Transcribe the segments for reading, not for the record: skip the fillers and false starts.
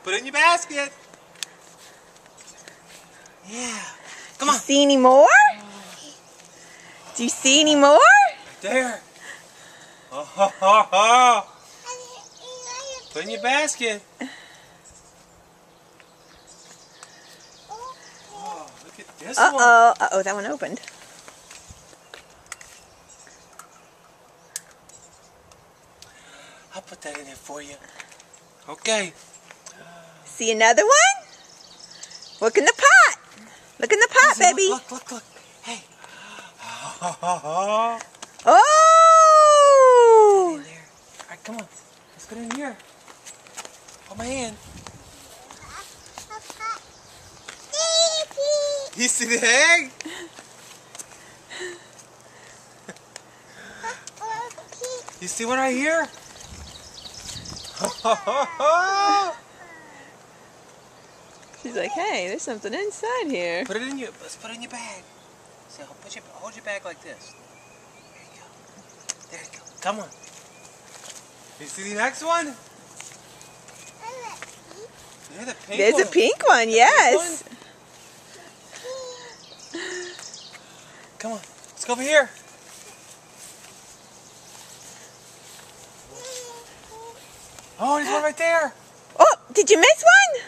Put it in your basket. Yeah. Come on. Do you see any more? Do you see any more? Right there. Put it in your basket. Oh, look at this one. Uh-oh, that one opened. I'll put that in there for you. Okay. See another one? Look in the pot. Look in the pot, baby. Look. Hey. Oh! In there. All right, come on. Let's put it in here. Hold my hand. You see the egg? You see one right here? She's like, hey, there's something inside here. Put it in your. Let's put it in your bag. So hold your bag like this. There you go. There you go. Come on. You see the next one? There's a pink one, yes. Come on. Let's go over here. Oh, there's one right there. Oh, did you miss one?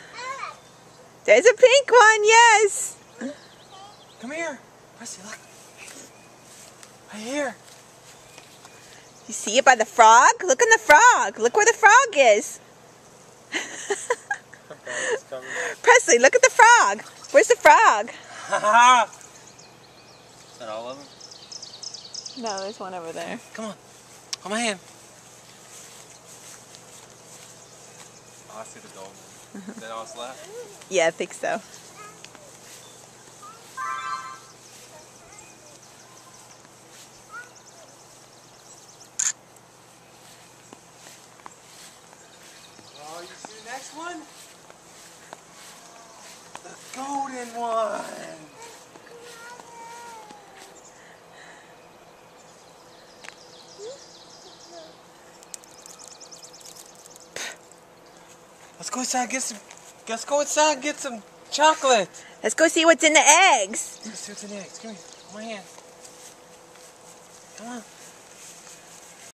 There's a pink one, yes. Come here. Presley, look. Right here. You see it by the frog? Look on the frog. Look where the frog is. Presley, look at the frog. Where's the frog? Is that all of them? No, there's one over there. Come on. Hold my hand. Oh, I see the gold one. Is that all that's left? Yeah, I think so. Oh, you see the next one? The golden one. Let's go inside and get some. Let's go inside and get some chocolate. Let's go see what's in the eggs. Let's see what's in the eggs. Come here. Hold my hand. Come on.